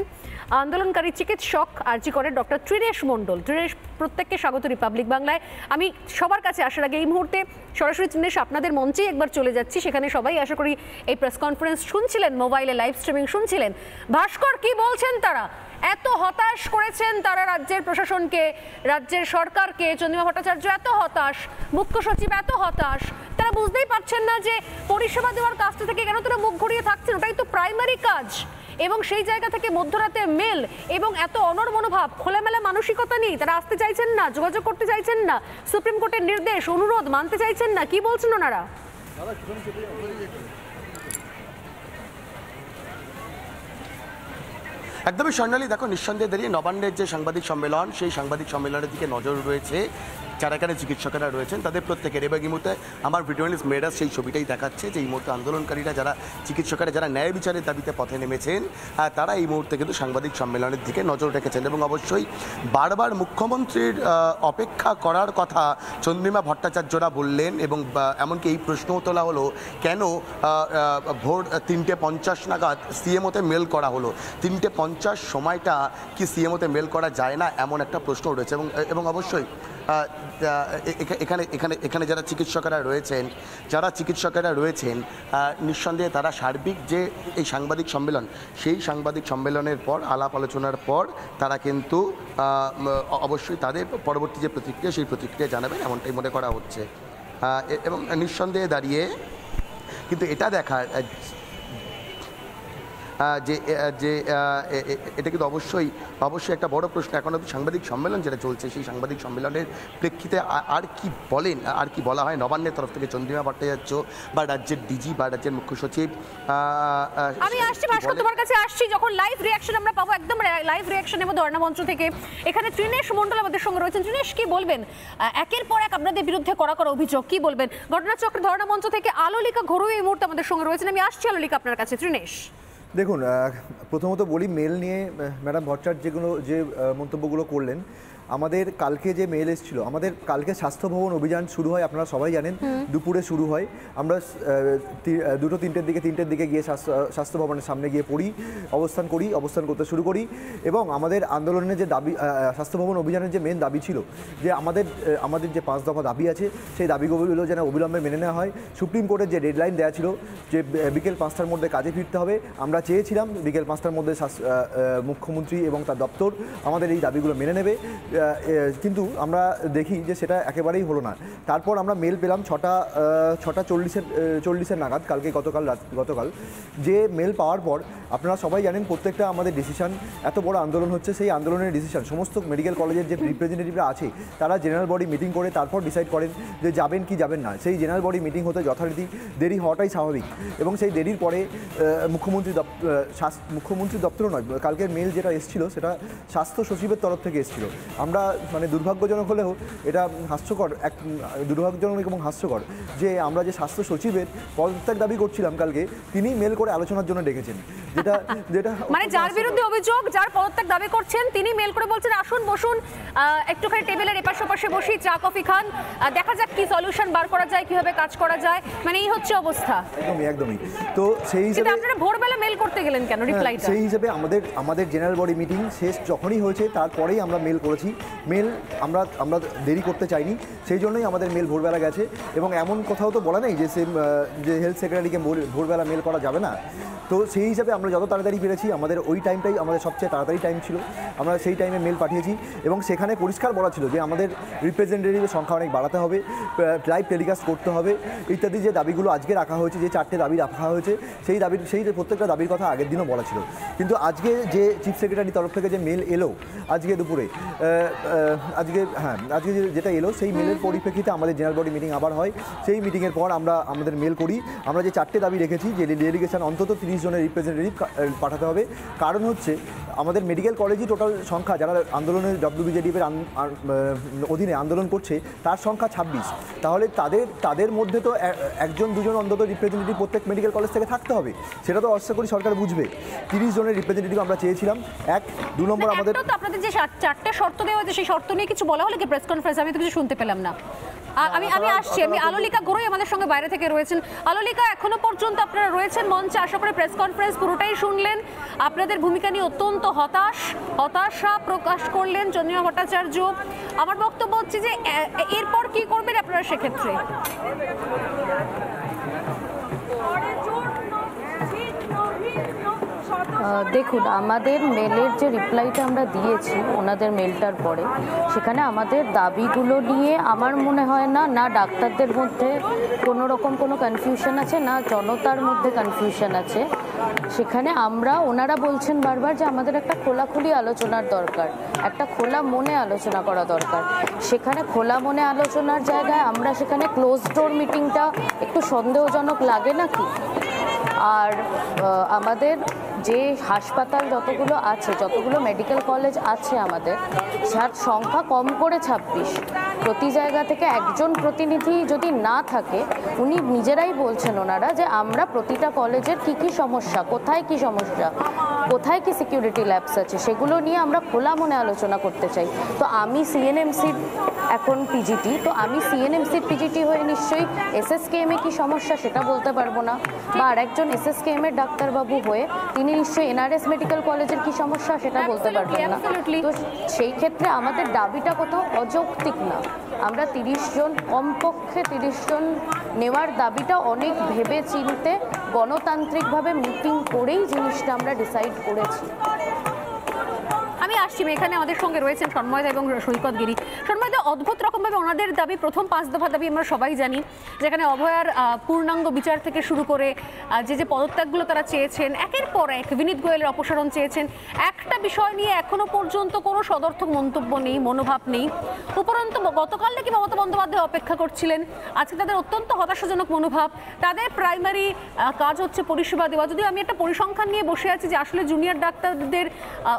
আন্দোলনকারী চিকিৎসক আরজি করের ডক্টর ত্রিনেশ মণ্ডল। ত্রিনেশ, প্রত্যেককে স্বাগত রিপাবলিক বাংলায়। আমি সবার কাছে আসার আগে এই মুহূর্তে সরাসরি ত্রিনেশ আপনাদের মঞ্চেই একবার চলে যাচ্ছি, সেখানে সবাই আশা করি এই প্রেস কনফারেন্স শুনছিলেন, মোবাইলে লাইভ স্ট্রিমিং শুনছিলেন। ভাস্কর, কি বলছেন তারা? এত হতাশ করেছেন তারা রাজ্যের প্রশাসনকে, রাজ্যের সরকারকে। চন্দ্রিমা ভট্টাচার্য এত হতাশ, মুখ্য সচিব এত হতাশ, তারা বুঝতেই পারছেন না যে পরিষেবা দেওয়ার কাজটা থেকে কেন তারা মুখ ঘুরিয়ে থাকছেন। ওটাই তো প্রাইমারি কাজ। এবং সেই জায়গা থেকে মধ্যরাতে মেল এবং এত অনড় মনোভাব, খোলামেলা মানসিকতা নেই, তারা আসতে চাইছেন না, যোগাযোগ করতে চাইছেন না, সুপ্রিম কোর্টের নির্দেশ অনুরোধ মানতে চাইছেন না, কি বলছেন ওনারা? একদমই স্বর্ণালী, দেখো নিঃসন্দেহে দাঁড়িয়ে নবান্নের যে সাংবাদিক সম্মেলন, সেই সাংবাদিক সম্মেলনের দিকে নজর রয়েছে। যারা এখানে চিকিৎসকেরা রয়েছেন তাদের প্রত্যেকের, এবং এই মুহূর্তে আমার ভিডিও মেয়েরা সেই ছবিটাই দেখাচ্ছে যে এই মুহূর্তে আন্দোলনকারীরা, যারা চিকিৎসকেরা, যারা ন্যায় বিচারের দাবিতে পথে নেমেছেন, তারা এই মুহূর্তে কিন্তু সাংবাদিক সম্মেলনের দিকে নজর রেখেছেন। এবং অবশ্যই বারবার মুখ্যমন্ত্রীর অপেক্ষা করার কথা চন্দ্রিমা ভট্টাচার্যরা বললেন, এবং এমনকি এই প্রশ্নও তোলা হলো কেন ভোর 3:50 নাগাদ সিএমওতে মেল করা হলো। 3:50 সময়টা কি সিএমওতে মেল করা যায় না, এমন একটা প্রশ্ন রয়েছে। এবং অবশ্যই এখানে যারা চিকিৎসকেরা রয়েছেন নিঃসন্দেহে তারা সার্বিক যে এই সাংবাদিক সম্মেলন, সেই সাংবাদিক সম্মেলনের পর আলাপ আলোচনার পর তারা কিন্তু অবশ্যই তাদের পরবর্তী যে প্রতিক্রিয়া, সেই প্রতিক্রিয়া জানাবেন, এমনটাই মনে করা হচ্ছে। এবং নিঃসন্দেহে দাঁড়িয়ে কিন্তু এটা দেখার যে এটা কিন্তু অবশ্যই একটা বড় প্রশ্ন। এখন অবধি সাংবাদিক সম্মেলন যেটা চলছে, সেই সাংবাদিক সম্মেলনের প্রেক্ষিতে আর কি বলা হয় নবান্নের তরফ থেকে, চন্দ্রিমা ভট্টাচার্য বা রাজ্যের ডিজি বা রাজ্যের মুখ্য সচিব। আমি আসছি ভাস্কর, তোমার কাছে আসছি, যখন লাইভ রিয়াকশন আমরা পাবো, একদম লাইভ রিয়াকশন নেব ধর্ণা মঞ্চ থেকে। এখানে ত্রিনেশ মণ্ডল আমাদের সঙ্গে রয়েছেন। ত্রিনেশ, কি বলবেন? একের পর এক আপনাদের বিরুদ্ধে করা অভিযোগ, কি বলবেন? ঘটনাচক্র ধর্ণা মঞ্চ থেকে আলোলিকা ঘরুই এই মুহূর্তে আমাদের সঙ্গে রয়েছেন। আমি আসছি আলোলিকা আপনার কাছে। ত্রিনেশ, দেখুন, প্রথমত বলি, মেল নিয়ে ম্যাডাম ভট্টাচার্য যে মন্তব্যগুলো করলেন, আমাদের কালকে যে মেল এসেছিল, আমাদের কালকে স্বাস্থ্য ভবন অভিযান শুরু হয়, আপনারা সবাই জানেন, দুপুরে শুরু হয়। আমরা 3টের দিকে গিয়ে স্বাস্থ্য ভবনের সামনে গিয়ে অবস্থান করতে শুরু করি। এবং আমাদের আন্দোলনের যে দাবি, স্বাস্থ্য ভবন অভিযানের যে মেন দাবি ছিল যে আমাদের যে 5 দফা দাবি আছে, সেই দাবিগুলো যেন অবিলম্বে মেনে নেওয়া হয়। সুপ্রিম কোর্টের যে ডেডলাইন দেওয়া ছিল যে বিকেল 5টার মধ্যে কাজে ফিরতে হবে, আমরা চেয়েছিলাম বিকেল 5টার মধ্যে মুখ্যমন্ত্রী এবং তার দপ্তর আমাদের এই দাবিগুলো মেনে নেবে, কিন্তু আমরা দেখি যে সেটা একেবারেই হলো না। তারপর আমরা মেল পেলাম 6:40 নাগাদ গতকাল, যে মেল পাওয়ার পর আপনারা সবাই জানেন প্রত্যেকটা আমাদের ডিসিশন, এত বড় আন্দোলন হচ্ছে, সেই আন্দোলনের ডিসিশন সমস্ত মেডিকেল কলেজের যে রিপ্রেজেন্টেটিভরা আছে তারা জেনারেল বডি মিটিং করে তারপর ডিসাইড করেন যে যাবেন কি যাবেন না। সেই জেনারেল বডি মিটিং হতে যথারীতি দেরি হওয়াটাই স্বাভাবিক, এবং সেই দেরির পরে মুখ্যমন্ত্রী দপ্তর নয়, কালকের মেল যেটা এসেছিল সেটা স্বাস্থ্য সচিবের তরফ থেকে এসেছিল। আমরা দুর্ভাগ্যজনক হলেও এটা দুর্ভাগ্যজনক এবং হাস্যকর যে আমরা যে স্বাস্থ্য সচিবের পদত্যাগ দাবি করছিলাম কালকে, তিনি মেল করে আলোচনার জন্য ডেকেছেন, যেটা মানে যার বিরুদ্ধে অভিযোগ, যার পদত্যাগ দাবি করছেন, তিনি মেল করে বলছেন আসুন বসুন, একটুখানি টেবিলের এপাশে ওপাশে বসি, চা কফি খান, দেখা যাক কি সলিউশন বার করা যায়, কিভাবে কাজ করা যায়, মানে এই হচ্ছে অবস্থা। একদমই। তো সেই হিসেবে আপনারা ভোরবেলা মেল করতে গেলেন কেন? রিপ্লাইটা সেই হিসেবে আমাদের জেনারেল বডি মিটিং শেষ যখনই হয়েছে তারপরেই আমরা মেল করেছি। মেল আমরা দেরি করতে চাইনি, সেই জন্যই আমাদের মেল ভোরবেলা গেছে। এবং এমন কোথাও তো বলা নেই যে হেলথ সেক্রেটারিকে ভোরবেলা মেল করা যাবে না। তো সেই হিসাবে আমরা যত তাড়াতাড়ি পেরেছি, আমাদের ওই টাইমটাই আমাদের সবচেয়ে তাড়াতাড়ি টাইম ছিল, আমরা সেই টাইমে মেল পাঠিয়েছি। এবং সেখানে পরিষ্কার বলা ছিল যে আমাদের রিপ্রেজেন্টেটিভের সংখ্যা অনেক বাড়াতে হবে, লাইভ টেলিকাস্ট করতে হবে ইত্যাদি। যে দাবিগুলো আজকে রাখা হয়েছে, যে 4টে দাবি রাখা হয়েছে, সেই প্রত্যেকটা দাবির কথা আগের দিনও বলা ছিল। কিন্তু আজকে যে চিফ সেক্রেটারির তরফ থেকে যে মেল এলো আজকে দুপুরে, আজকে যেটা এলো, সেই মেলের পরিপ্রেক্ষিতে আমাদের জেনারেল বডি মিটিং আবার হয়। সেই মিটিংয়ের পর আমাদের মেল করি, আমরা যে 4টে দাবি রেখেছি, যে ডেলিগেশন অন্তত 30 জনের রিপ্রেজেন্টেটিভ পাঠাতে হবে। কারণ হচ্ছে আমাদের মেডিকেল কলেজই টোটাল সংখ্যা যারা আন্দোলনের ডব্লিউবিজেডিএফের অধীনে আন্দোলন করছে তার সংখ্যা 26। তাহলে তাদের মধ্যে তো 1-2 অন্তত রিপ্রেজেন্টেটিভ প্রত্যেক মেডিকেল কলেজ থেকে থাকতে হবে, সেটা তো আশা করি সরকার বুঝবে। 30 জনের রিপ্রেজেন্টেটিভ আমরা চেয়েছিলাম। 2 নম্বর আমাদের আপনাদের যে 4টে শর্ত দেওয়া হয়েছে, সেই শর্ত নিয়ে কিছু বলা হলো কি প্রেস কনফারেন্স? আমি তো কিছু শুনতে পেলাম না। আমি আসছি, আমি আলোলিকা ঘরুই আমাদের সঙ্গে বাইরে থেকে রয়েছেন। আলোলিকা, এখনো পর্যন্ত আপনারা রয়েছেন মঞ্চে, আশা করে প্রেস কনফারেন্স পুরোটাই শুনলেন। আপনাদের ভূমিকা নিয়ে অত্যন্ত হতাশা প্রকাশ করলেন চন্দ্রিমা ভট্টাচার্য। আমার বক্তব্য হচ্ছে যে এরপর কি করবেন আপনারা সেক্ষেত্রে? দেখুন, আমাদের মেলের যে রিপ্লাইটা আমরা দিয়েছি ওনাদের মেলটার পরে, সেখানে আমাদের দাবিগুলো নিয়ে আমার মনে হয় না ডাক্তারদের মধ্যে কোনো রকম কোনো কনফিউশন আছে, না জনতার মধ্যে কনফিউশন আছে। সেখানে ওনারা বলছেন বারবার যে আমাদের একটা খোলাখুলি আলোচনার দরকার, একটা খোলা মনে আলোচনা করা দরকার। সেখানে খোলা মনে আলোচনার জায়গায় আমরা সেখানে ক্লোজ ডোর মিটিংটা একটু সন্দেহজনক লাগে নাকি? আর আমাদের যে হাসপাতাল যতগুলো আছে, যতগুলো মেডিকেল কলেজ আছে আমাদের, যার সংখ্যা কম করে 26, প্রতি জায়গা থেকে একজন প্রতিনিধি যদি না থাকে, উনি নিজেরাই বলছেন ওনারা যে আমরা প্রতিটা কলেজের কি সমস্যা, কোথায় কি সমস্যা, কোথায় কি সিকিউরিটি ল্যাবস আছে, সেগুলো নিয়ে আমরা খোলা মনে আলোচনা করতে চাই। তো আমি সিএনএমসির এখন পিজিটি, তো আমি সিএনএমসির পিজিটি হয়ে নিশ্চয়ই এসএসকেএম এ কি সমস্যা সেটা বলতে পারবো না, বা আরেকজন এসএসকেএম এর ডাক্তারবাবু হয়ে তিনি নিশ্চয়ই এনআরএস মেডিকেল কলেজের কি সমস্যা সেটা বলতে পারবেন না। তো সেই ক্ষেত্রে আমাদের দাবিটা কোথাও অযৌক্তিক না। আমরা 30 জন, কমপক্ষে 30 জন নেওয়ার দাবিটা অনেক ভেবে চিনতে গণতান্ত্রিকভাবে মিটিং করেই জিনিসটা আমরা ডিসাইড করেছি। আমি আসছি, এখানে আমাদের সঙ্গে রয়েছেন সন্ময়দা এবং সৈকত গিরি। সন্ময়দা, অদ্ভুত রকমভাবে ওনাদের দাবি, প্রথম 5 দফা দাবি আমরা সবাই জানি, যেখানে অভয়ার পূর্ণাঙ্গ বিচার থেকে শুরু করে যে পদত্যাগগুলো তারা চেয়েছেন, একের পর এক বিনীত গোয়েলের অপসারণ চেয়েছেন। একটা বিষয় নিয়ে এখনো পর্যন্ত কোনো সদর্থক মন্তব্য নেই, মনোভাব নেই। উপরন্তু গতকাল নাকি মমতা বন্দ্যোপাধ্যায় অপেক্ষা করছিলেন, আজকে তাদের অত্যন্ত হতাশাজনক মনোভাব। তাদের প্রাইমারি কাজ হচ্ছে পরিষেবা দেওয়া। যদিও আমি একটা পরিসংখ্যান নিয়ে বসে আছি যে আসলে জুনিয়র ডাক্তারদের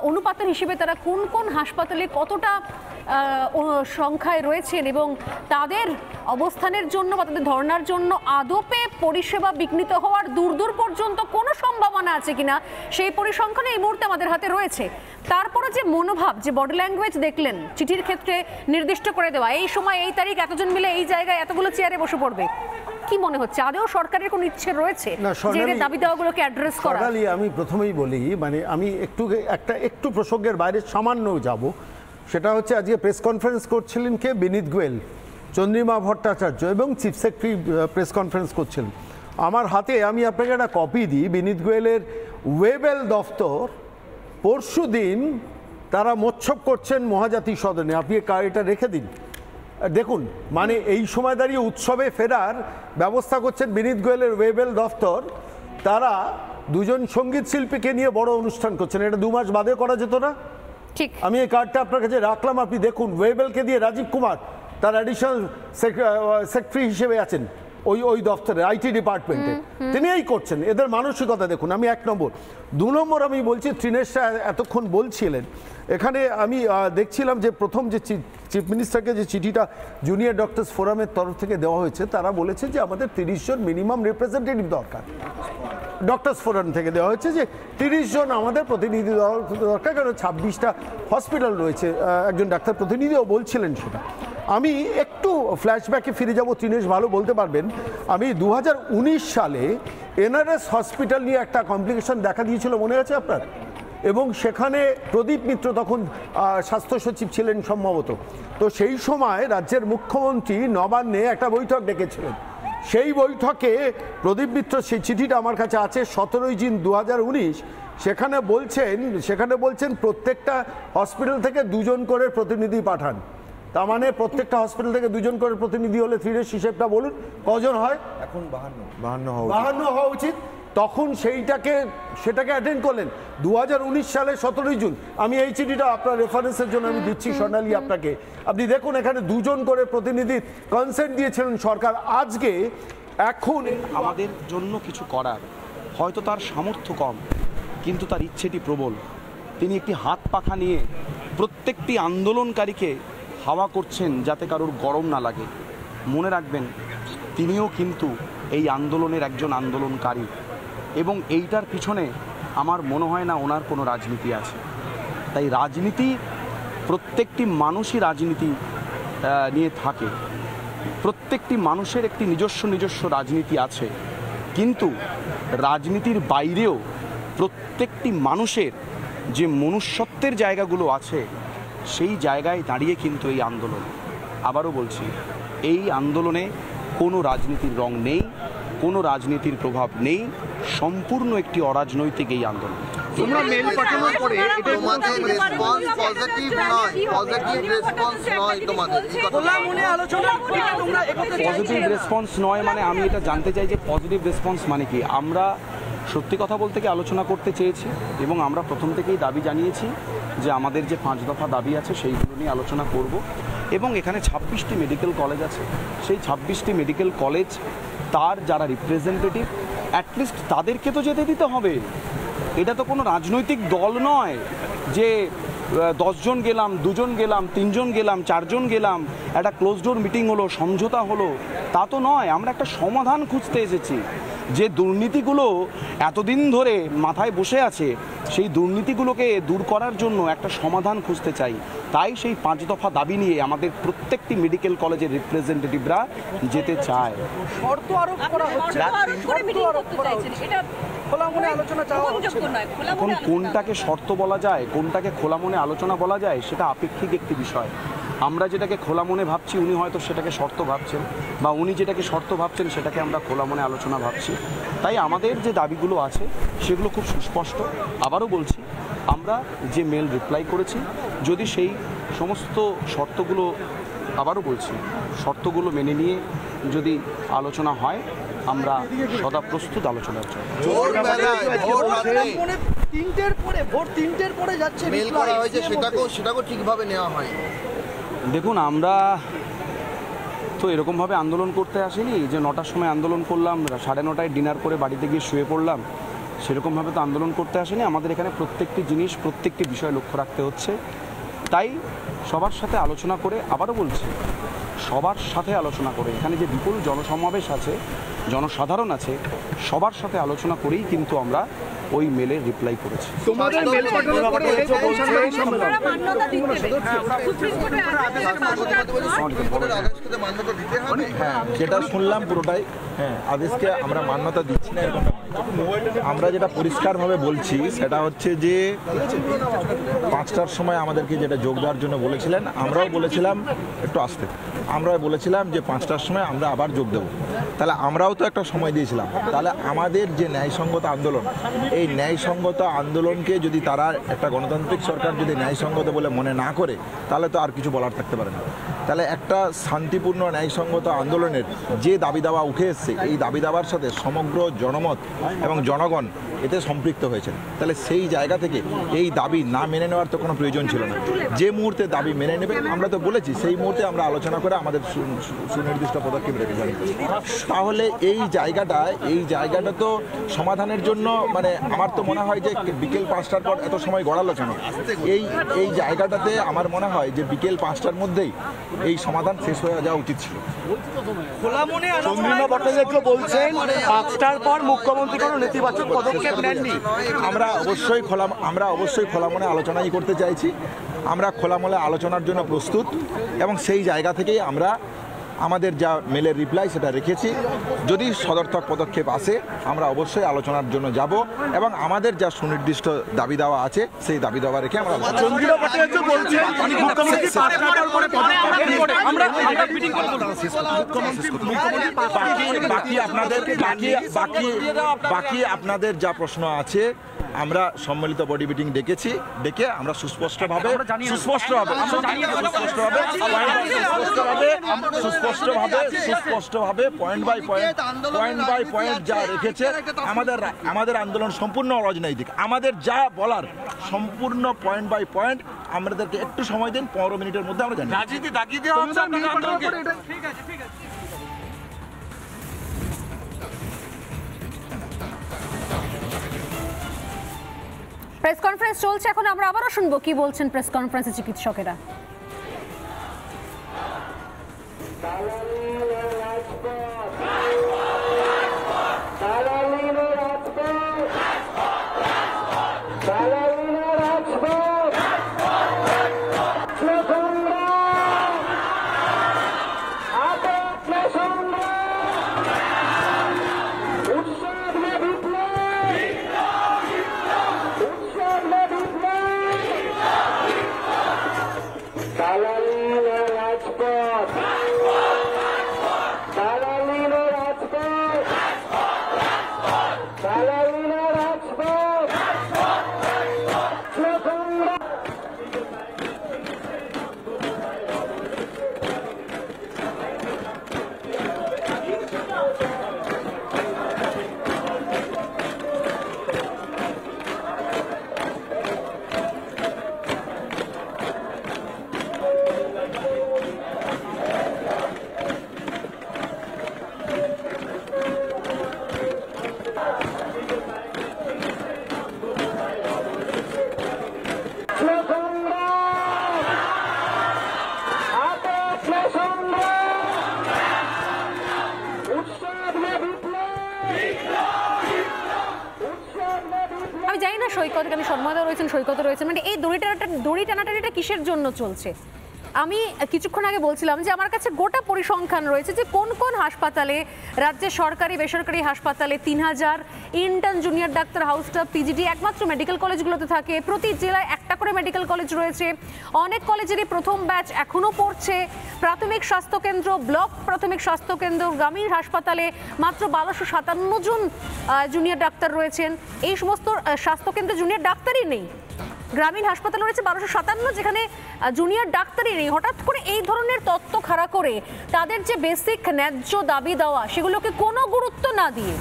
অনুপাতের হিসেবে তারা কোন কোন হাসপাতালে কতটা সংখ্যায় রয়েছেন এবং তাদের অবস্থানের জন্য বা তাদের ধর্নার জন্য আদপে পরিষেবা বিঘ্নিত হওয়ার দূর পর্যন্ত কোনো সম্ভাবনা আছে কিনা সেই পরিসংখ্যান এই মুহূর্তে আমাদের হাতে রয়েছে। তারপরে যে মনোভাব, যে বডি ল্যাঙ্গুয়েজ দেখলেন, চিঠির ক্ষেত্রে নির্দিষ্ট করে দেওয়া, এই সময় এই তারিখ এতজন মিলে এই জায়গায় এতগুলো চেয়ারে বসে পড়বে, কি মনে হচ্ছে আদৌ সরকারের কোনো ইচ্ছে রয়েছে যে দাবি দাওয়াগুলোকে অ্যাড্রেস করা? আমি প্রথমেই বলি, মানে আমি একটু প্রসঙ্গের বাইরে সামান্য যাব। সেটা হচ্ছে আজকে প্রেস কনফারেন্স করছিলেন কে? বিনীত গোয়েল, চন্দ্রিমা ভট্টাচার্য এবং চিফ সেক্রেটারি প্রেস কনফারেন্স করছিলেন। আমার হাতে, আমি আপনাকে একটা কপি দিই, বিনীত গোয়েলের ওয়েবেল দফতর পরশু দিন তারা মোচ্ছব করছেন মহাজাতি সদনে। আপনি এটা রেখে দিন, দেখুন, মানে এই সময় দাঁড়িয়ে উৎসবে ফেরার ব্যবস্থা করছেন বিনীত গোয়েলের ওয়েবেল দফতর। তারা দুজন সঙ্গীত শিল্পীকে নিয়ে বড় অনুষ্ঠান করছেন। এটা 2 মাস বাদে করা যেত না? ঠিক, আমি এই কার্ডটা আপনার কাছে রাখলাম, আপনি দেখুন। ওয়েবেলকে দিয়ে রাজীব কুমার তার অ্যাডিশনাল সেক্রেটারি হিসেবে আছেন ওই দফতরে, আইটি ডিপার্টমেন্টে, তিনি এই করছেন। এদের মানসিকতা দেখুন। আমি 1 নম্বর। 2 নম্বর আমি বলছি, ত্রিনেশা এতক্ষণ বলছিলেন, এখানে আমি দেখছিলাম যে প্রথম যে চিফ মিনিস্টারকে যে চিঠিটা জুনিয়র ডক্টরস ফোরামের তরফ থেকে দেওয়া হয়েছে, তারা বলেছে যে আমাদের 30 জন মিনিমাম রিপ্রেজেন্টেটিভ দরকার। ডক্টরস ফোরাম থেকে দেওয়া হয়েছে যে 30 জন আমাদের প্রতিনিধি দরকার, কারণ 26টা হসপিটাল রয়েছে। একজন ডাক্তার প্রতিনিধিও বলছিলেন সেটা। আমি একটু ফ্ল্যাশব্যাকে ফিরে যাব, ত্রিনেশ ভালো বলতে পারবেন। আমি 2019 সালে এনআরএস হসপিটাল নিয়ে একটা কমপ্লিকেশন দেখা দিয়েছিল, মনে আছে আপনার? এবং সেখানে প্রদীপ মিত্র তখন স্বাস্থ্য সচিব ছিলেন সম্ভবত। তো সেই সময় রাজ্যের মুখ্যমন্ত্রী নবান্নে একটা বৈঠক ডেকেছিলেন। সেই বৈঠকে প্রদীপ মিত্র, সেই চিঠিটা আমার কাছে আছে, 17 জুন 2019, সেখানে বলছেন প্রত্যেকটা হসপিটাল থেকে 2 জন করে প্রতিনিধি পাঠান। তার মানে প্রত্যেকটা হসপিটাল থেকে 2 জন করে প্রতিনিধি হলে ত্রিনেশ হিসেবটা বলুন কজন হয়? এখন 52 হওয়া উচিত। তখন সেটাকে অ্যাটেন্ড করলেন 2019 সালে 17 জুন। আমি এই চিঠিটা আপনার রেফারেন্সের জন্য আমি দিচ্ছি স্বর্ণালী আপনাকে। আপনি দেখুন, এখানে 2 জন করে প্রতিনিধির কনসেন্ট দিয়েছিলেন সরকার। আজকে এখন আমাদের জন্য কিছু করার, হয়তো তার সামর্থ্য কম কিন্তু তার ইচ্ছেটি প্রবল। তিনি একটি হাত পাখা নিয়ে প্রত্যেকটি আন্দোলনকারীকে হাওয়া করছেন যাতে কারোর গরম না লাগে। মনে রাখবেন, তিনিও কিন্তু এই আন্দোলনের একজন আন্দোলনকারী, এবং এইটার পিছনে আমার মনে হয় না ওনার কোনো রাজনীতি আছে। তাই রাজনীতি, প্রত্যেকটি মানুষই রাজনীতি নিয়ে থাকে, প্রত্যেকটি মানুষের একটি নিজস্ব রাজনীতি আছে, কিন্তু রাজনীতির বাইরেও প্রত্যেকটি মানুষের যে মনুষ্যত্বের জায়গাগুলো আছে, সেই জায়গায় দাঁড়িয়ে কিন্তু এই আন্দোলন। আবারও বলছি, এই আন্দোলনে কোনো রাজনীতির রং নেই, কোনো রাজনীতির প্রভাব নেই, সম্পূর্ণ একটি অরাজনৈতিক এই আন্দোলন। তোমরা মেল পাঠানোর পরে এটা তোমাদের রেসপন্স পজিটিভ নয়, পজিটিভ রেসপন্স নয় তোমাদের। খোলা মনে আলোচনা করে তোমরা পজিটিভ রেসপন্স নয় মানে আমি এটা জানতে চাই যে পজিটিভ রেসপন্স মানে কি। আমরা সত্যি কথা বলতে কি আলোচনা করতে চেয়েছি এবং আমরা প্রথম থেকেই দাবি জানিয়েছি যে আমাদের যে 5 দফা দাবি আছে সেইগুলো নিয়ে আলোচনা করব। এবং এখানে 26টি মেডিকেল কলেজ আছে, সেই 26টি মেডিকেল কলেজ তার যারা রিপ্রেজেন্টেটিভ অ্যাটলিস্ট তাদেরকে তো যেতে দিতে হবে। এটা তো কোনো রাজনৈতিক দল নয় যে 10 জন গেলাম, 2 জন গেলাম, 3 জন গেলাম, 4 জন গেলাম, একটা ক্লোজ ডোর মিটিং হলো, সমঝোতা হলো, তা তো নয়। আমরা একটা সমাধান খুঁজতে এসেছি। যে দুর্নীতিগুলো এতদিন ধরে মাথায় বসে আছে সেই দুর্নীতিগুলোকে দূর করার জন্য একটা সমাধান খুঁজতে চাই। তাই সেই 5 দফা দাবি নিয়ে আমাদের প্রত্যেকটি মেডিকেল কলেজের রিপ্রেজেন্টেটিভরা যেতে চায়। শর্ত আরোপ করা হচ্ছে, এখন কোনটাকে শর্ত বলা যায়, কোনটাকে খোলা মনে আলোচনা বলা যায়, সেটা আপেক্ষিক একটি বিষয়। আমরা যেটাকে খোলা মনে ভাবছি উনি হয়তো সেটাকে শর্ত ভাবছেন, বা উনি যেটাকে শর্ত ভাবছেন সেটাকে আমরা খোলা মনে আলোচনা ভাবছি। তাই আমাদের যে দাবিগুলো আছে সেগুলো খুব সুস্পষ্ট। আবারও বলছি, আমরা যে মেল রিপ্লাই করেছি যদি সেই সমস্ত শর্তগুলো, আবারও বলছি, শর্তগুলো মেনে নিয়ে যদি আলোচনা হয় আমরা সদা প্রস্তুত আলোচনার জন্য। ভোর 3টের পরে যাচ্ছে মেল করা হয়েছে, সেটাকেও ঠিকভাবে নেওয়া হয়। দেখুন, আমরা তো এরকমভাবে আন্দোলন করতে আসিনি যে 9টার সময় আন্দোলন করলাম, 9:30টায় ডিনার করে বাড়িতে গিয়ে শুয়ে পড়লাম, সেরকমভাবে তো আন্দোলন করতে আসেনি। আমাদের এখানে প্রত্যেকটি জিনিস, প্রত্যেকটি বিষয় লক্ষ্য রাখতে হচ্ছে। তাই সবার সাথে আলোচনা করে, আবারও বলছি, সবার সাথে আলোচনা করে, এখানে যে বিপুল জনসমাবেশ আছে, জনসাধারণ আছে, সবার সাথে আলোচনা করেই কিন্তু আমরা ওই মেলের রিপ্লাই করেছি। হ্যাঁ, যেটা শুনলাম পুরোটাই, হ্যাঁ, আদেশকে আমরা মান্যতা দিচ্ছি না এরকম। আমরা যেটা পরিষ্কারভাবে বলছি সেটা হচ্ছে যে 5টার সময় আমাদেরকে যেটা যোগ দেওয়ার জন্য বলেছিলেন, আমরাও বলেছিলাম একটু আসতে, আমরাও বলেছিলাম যে 5টার সময় আমরা আবার যোগ দেবো। তাহলে আমরাও তো একটা সময় দিয়েছিলাম। তাহলে আমাদের যে ন্যায়সঙ্গত আন্দোলন, এই ন্যায়সঙ্গত আন্দোলনকে যদি তারা, একটা গণতান্ত্রিক সরকার যদি ন্যায়সঙ্গত বলে মনে না করে, তাহলে তো আর কিছু বলার থাকতে পারে না। তাহলে একটা শান্তিপূর্ণ ন্যায়সঙ্গত আন্দোলনের যে দাবি দাওয়া উঠে এসছে, এই দাবি দাওয়ার সাথে সমগ্র জনমত এবং জনগণ এতে সম্পৃক্ত হয়েছেন। তাহলে সেই জায়গা থেকে এই দাবি না মেনে নেওয়ার তো কোনো প্রয়োজন ছিল না। যে মুহূর্তে দাবি মেনে নেবে, আমরা তো বলেছি সেই মুহূর্তে আমরা আলোচনা করে আমাদের সুনির্দিষ্ট পদক্ষেপ রেখে যাই। তাহলে এই জায়গাটা তো সমাধানের জন্য, মানে আমার তো মনে হয় যে বিকেল 5টার পর এত সময় গড়ালো কেন? এই জায়গাটাতে আমার মনে হয় যে বিকেল 5টার মধ্যেই এই সমাধান শেষ হয়ে যাওয়া উচিত ছিল। চন্দ্রিমা ভট্টাচার্য বলছেন 5টার পর মুখ্যমন্ত্রী কোনো নেতিবাচক পদক্ষেপ নেননি। আমরা অবশ্যই খোলা মনে আলোচনাই করতে চাইছি। আমরা খোলা মনে আলোচনার জন্য প্রস্তুত এবং সেই জায়গা থেকেই আমরা আমাদের যা মেলের রিপ্লাই সেটা রেখেছি। যদি সদর্থক পদক্ষেপ আসে আমরা অবশ্যই আলোচনার জন্য যাব এবং আমাদের যা সুনির্দিষ্ট দাবি দেওয়া আছে সেই দাবি দেওয়া রেখে আমরা বাকি আপনাদের যা প্রশ্ন আছে আমরা সম্মিলিত বডি মিটিং ডেকে আমরা সুস্পষ্টভাবে পয়েন্ট বাই পয়েন্ট যা রেখেছে, আমাদের আন্দোলন সম্পূর্ণ অরাজনৈতিক। আমাদের যা বলার সম্পূর্ণ পয়েন্ট বাই পয়েন্ট, আমাদেরকে একটু সময় দিন, 15 মিনিটের মধ্যে আমরা জানি। প্রেস কনফারেন্স চলছে, এখন আমরা আবারও শুনবো কি বলছেন প্রেস কনফারেন্সে চিকিৎসকেরা। সৈকত, এখানে সন্ময়দা রয়েছেন, সৈকত রয়েছেন, মানে এই দড়ি টানাটানিটা কিসের জন্য চলছে? আমি কিছুক্ষণ আগে বলছিলাম যে আমার কাছে গোটা পরিসংখ্যান রয়েছে যে কোন কোন হাসপাতালে, রাজ্যের সরকারি বেসরকারি হাসপাতালে 3000 intern junior doctor, house staff, PGD একমাত্র মেডিকেল কলেজগুলোতে থাকে। প্রতি জেলায় একটা করে মেডিকেল কলেজ রয়েছে, অনেক কলেজেরই প্রথম ব্যাচ এখনও পড়ছে। প্রাথমিক স্বাস্থ্যকেন্দ্র, ব্লক প্রাথমিক স্বাস্থ্যকেন্দ্র, গ্রামীণ হাসপাতালে মাত্র 1257 জন জুনিয়র ডাক্তার রয়েছেন। এই সমস্ত স্বাস্থ্যকেন্দ্রে জুনিয়র ডাক্তারই নেই। গ্রামীণ হাসপাতাল রয়েছে 1257, যেখানে জুনিয়র ডাক্তারই নেই। হঠাৎ করে এই ধরনের তত্ত্ব খাড়া করে তাদের যে বেসিক ন্যায্য দাবি দেওয়া সেগুলোকে কোনো গুরুত্ব না দিয়ে,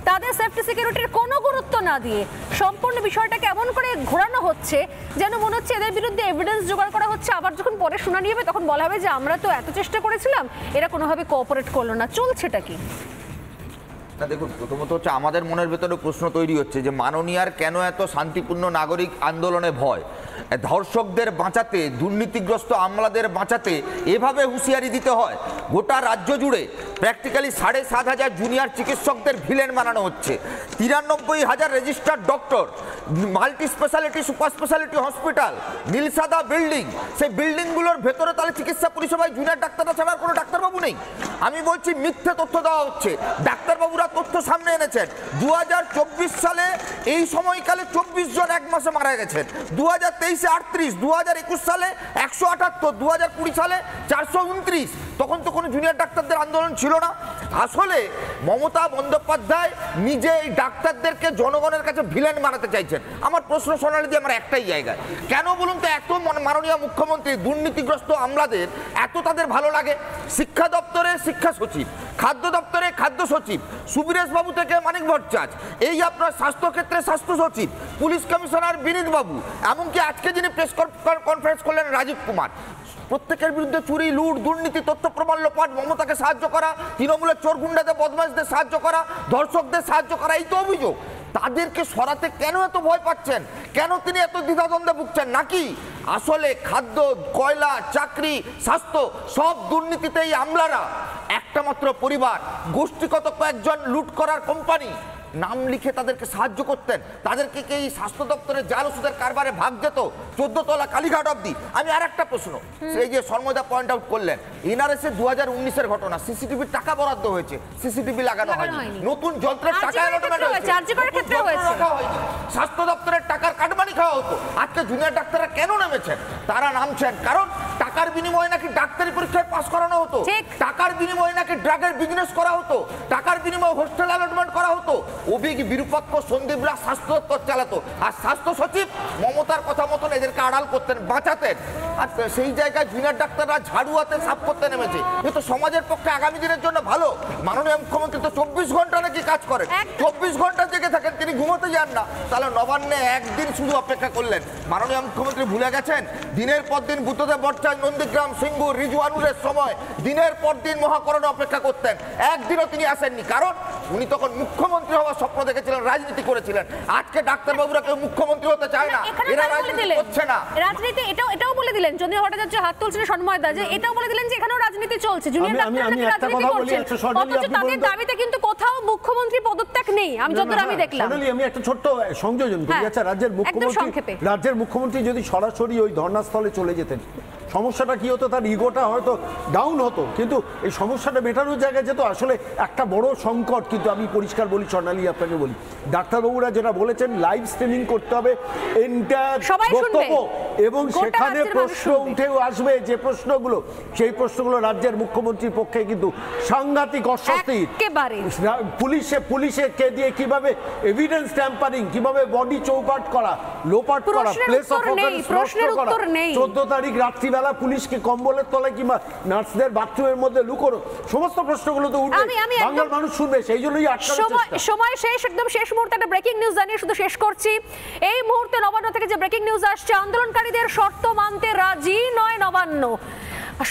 তাদের সেফটি সিকিউরিটির কোনো গুরুত্ব না দিয়ে সম্পূর্ণ বিষয়টাকে এমন করে ঘোরানো হচ্ছে যেন মনে হচ্ছে এদের বিরুদ্ধে এভিডেন্স জোগাড় করা হচ্ছে। আবার যখন পরে শুনানি হবে তখন বলা হবে যে আমরা তো এত চেষ্টা করেছিলাম, এরা কোনোভাবে কোঅপারেট করলো না। চলছেটা কি? দেখুন, প্রথমত হচ্ছে আমাদের মনের ভেতরে প্রশ্ন তৈরি হচ্ছে যে মাননীয়ার কেন এত শান্তিপূর্ণ নাগরিক আন্দোলনে ভয়? ধর্ষকদের বাঁচাতে, দুর্নীতিগ্রস্ত আমলাদের বাঁচাতে এভাবে হুঁশিয়ারি দিতে হয়? গোটা রাজ্য জুড়ে প্র্যাকটিক্যালি 7,500 জুনিয়র চিকিৎসকদের ভিলেন বানানো হচ্ছে। 93,000 registered doctor, multi speciality super speciality hospital, নীলসাদা বিল্ডিং, সেই বিল্ডিংগুলোর ভেতরে তাহলে চিকিৎসা পরিষেবায় জুনিয়র ডাক্তাররা ছাড়া কোনো ডাক্তারবাবু নেই? আমি বলছি মিথ্যে তথ্য দেওয়া হচ্ছে। ডাক্তারবাবুরা তথ্য সামনে এনেছেন। 2024 সালে এই সময়কালে 24 জন এক মাসে মারা গেছেন, 2023-এ 38, 2021 সালে 178, 2020 সালে 429। তখন তো কোনো জুনিয়র ডাক্তারদের আন্দোলন ছিল না। আসলে মমতা বন্দ্যোপাধ্যায় নিজে এই ডাক্তারদেরকে জনগণের কাছে ভিলেন বানাতে চাইছেন। আমার প্রশ্ন শোনালে দিয়ে আমার একটাই জায়গায়, কেন বলুন তো এত মাননীয় মুখ্যমন্ত্রী দুর্নীতিগ্রস্ত আমলাদের এত তাদের ভালো লাগে? শিক্ষা দপ্তরে শিক্ষা সচিব, খাদ্য দপ্তরে খাদ্য সচিব, সুবীরেশ বাবু থেকে মানিক ভট্টাচার্য, এই আপনার স্বাস্থ্যক্ষেত্রে স্বাস্থ্য সচিব, পুলিশ কমিশনার বিনীত বাবু, এমনকি আজকে যিনি প্রেস কনফারেন্স করলেন রাজীব কুমার, প্রত্যেকের বিরুদ্ধে চুরি, লুট, দুর্নীতি, তথ্য প্রমাণ লোপাট, মমতাকে সাহায্য করা, তৃণমূলের চোর গুন্ডাদের, বদমাশদের সাহায্য করা, ধর্ষকদের সাহায্য করা, এই তো অভিযোগ। তাদেরকে সরাতে কেন এত ভয় পাচ্ছেন? কেন তিনি এত দ্বিধাদ্বন্দ্বে ভুগছেন? নাকি আসলে খাদ্য, কয়লা, চাকরি, স্বাস্থ্য সব দুর্নীতিতেই আমলারা একটা মাত্র পরিবার, গোষ্ঠীগত কয়েকজন লুট করার কোম্পানি নাম লিখে তাদেরকে সাহায্য করতেন? তাদেরকে কি এই স্বাস্থ্য দপ্তরের জাল ওষুধের কারবারে ভাগ যেত 14 তলা কালীঘাট অব্দি? আমি আর একটা প্রশ্ন, সেই যে সর্মদা পয়েন্ট আউট করলেন, এনআরএস 2019-এর ঘটনা, সিসিটিভির টাকা বরাদ্দ হয়েছে, সিসিটিভি লাগানো হয়নি, নতুন যন্ত্রের টাকা অ্যালটমেন্ট হয়েছে, স্বাস্থ্য দপ্তরের টাকার কাটমানি খাওয়া হতো। আজকে জুনিয়র ডাক্তাররা কেন নেমেছেন? তারা নামছেন কারণ টাকার বিনিময়ে নাকি ডাক্তারি পরীক্ষায় পাস করানো হতো, টাকার বিনিময়ে নাকি ড্রাগের বিজনেস করা হতো, টাকার বিনিময়ে হোস্টেল অ্যালটমেন্ট করা হতো। অভিজ্ঞ বিরূপাক্ষ সন্দীপরা স্বাস্থ্য দপ্তর চালাতো, আর স্বাস্থ্য সচিব মমতার কথা মতন এদেরকে আড়াল করতেন, বাঁচাতেন। আর সেই জায়গায় জুনিয়র ডাক্তাররা ঝাড়ু হাতে সাফ করতে নেমেছে। কিন্তু সমাজের পক্ষে আগামী দিনের জন্য ভালো। মাননীয় মুখ্যমন্ত্রী তো 24 ঘন্টা নাকি কাজ করেন, 24 ঘন্টা জেগে থাকেন, তিনি ঘুমোতে যান না। তাহলে নবান্নে একদিন শুধু অপেক্ষা করলেন। মাননীয় মুখ্যমন্ত্রী ভুলে গেছেন দিনের পর দিন বুদ্ধদেব ভট্টাচার্য, নন্দীগ্রাম, সিঙ্গুর, রিজওয়ানুরের সময় দিনের পর দিন মহাকরণে অপেক্ষা করতেন, একদিনও তিনি আসেননি। কারণ উনি তখন মুখ্যমন্ত্রী হওয়ার স্বপ্ন দেখেছিলেন, রাজনীতি করেছিলেন। আজকে ডাক্তারবাবুরা কেউ মুখ্যমন্ত্রী হতে চায় না, এরা রাজনীতি করছে না। রাজনীতি এটাও বলে দিলেন, যদি ভট্টাচার্য হাত তুলছেন সন্ময়দা, যে এটাও বলে দিলেন যে এখানেও রাজনীতি চলছে, জুনিয়র ডাক্তাররা নাকি রাজনীতি করছেন, অথচ তাদের দাবিতে কিন্তু কোথাও মুখ্যমন্ত্রী পদত্যাগ নেই, আমি যতদূর আমি দেখলাম। আমি একটা ছোট্ট সংযোজন করি। আচ্ছা, রাজ্যের মুখ্যমন্ত্রী যদি সরাসরি ওই ধর্নাস্থলে চলে যেতেন, সমস্যাটা কি হতো? তার ইগোটা হয়তো ডাউন হতো, কিন্তু এই সমস্যাটা মেটানোর জায়গায় যেত। আসলে একটা বড় সংকট, কিন্তু আমি পরিষ্কার বলি, স্বর্ণালী আপনাকে বলি, ডাক্তারবাবুরা যেটা বলেছেন লাইভ স্ট্রিমিং করতে হবে এন্টায়ার বক্তব্য, এবং সেখানে প্রশ্ন উঠেও আসবে যে প্রশ্নগুলো, সেই প্রশ্নগুলো রাজ্যের মুখ্যমন্ত্রীর পক্ষে কিন্তু সাংঘাতিক অস্বস্তি। পুলিশে কে দিয়ে কিভাবে এভিডেন্স ট্যাম্পারিং, কিভাবে বডি চৌপাট করা, লোপাট করা, প্লেস অফ অফেন্স নষ্ট করা, 14 তারিখ রাত্রিবেলা পুলিশকে কম্বলের তলায় কিংবা নার্সদের বাথরুমের মধ্যে লুকোনো, সমস্ত প্রশ্নগুলো তো উঠবে, বাংলার মানুষ শুনবে। সেই জন্যই সময় শেষ, একদম শেষ মুহূর্তে একটা ব্রেকিং নিউজ জানিয়ে শুধু শেষ করছি। এই মুহূর্তে নবান্ন থেকে যে ব্রেকিং নিউজ আসছে, আন্দোলনকারীদের শর্ত মানতে রাজি নয় নবান্ন।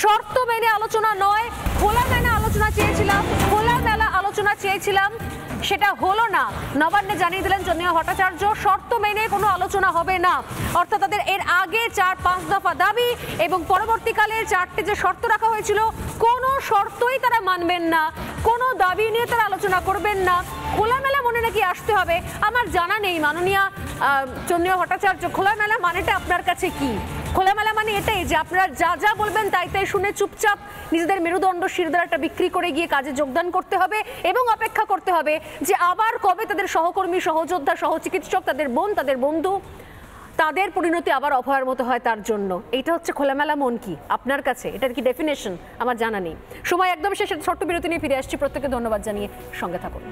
শর্ত মেনে আলোচনা নয়, খোলামেলা আলোচনা চেয়েছিলাম, সেটা হলো না। নবান্নে জানিয়ে দিলেন জনিয়া ভট্টাচার্য, শর্ত মেনে কোনো আলোচনা হবে না। অর্থাৎ তাদের এর আগে 4-5 দফা দাবি এবং পরবর্তীকালে 4টে যে শর্ত রাখা হয়েছিল, কোনো শর্তই তারা মানবেন না, কোনো দাবি নিয়ে তারা আলোচনা করবেন না, খোলামেলা মনে নাকি আসতে হবে। আমার জানা নেই মাননীয়া চন্দ্রিমা ভট্টাচার্য, খোলামেলা মানেটা আপনার কাছে কি? খোলামেলা মানে এটাই যে আপনারা যা যা বলবেন তাই তাই শুনে চুপচাপ নিজেদের মেরুদণ্ড শিরদাঁড়াটা বিক্রি করে গিয়ে কাজে যোগদান করতে হবে এবং অপেক্ষা করতে হবে যে আবার কবে তাদের সহকর্মী, সহযোদ্ধা, সহচিকিৎসক, তাদের বোন, তাদের বন্ধু, তাদের পরিণতি আবার অভয়ার মতো হয় তার জন্য। এইটা হচ্ছে খোলামেলা মন কি আপনার কাছে? এটার কি ডেফিনেশন আমার জানা নেই। সময় একদম শেষে, ছোট্ট বিরতি নিয়ে ফিরে আসছি। প্রত্যেককে ধন্যবাদ জানিয়ে সঙ্গে থাকুন।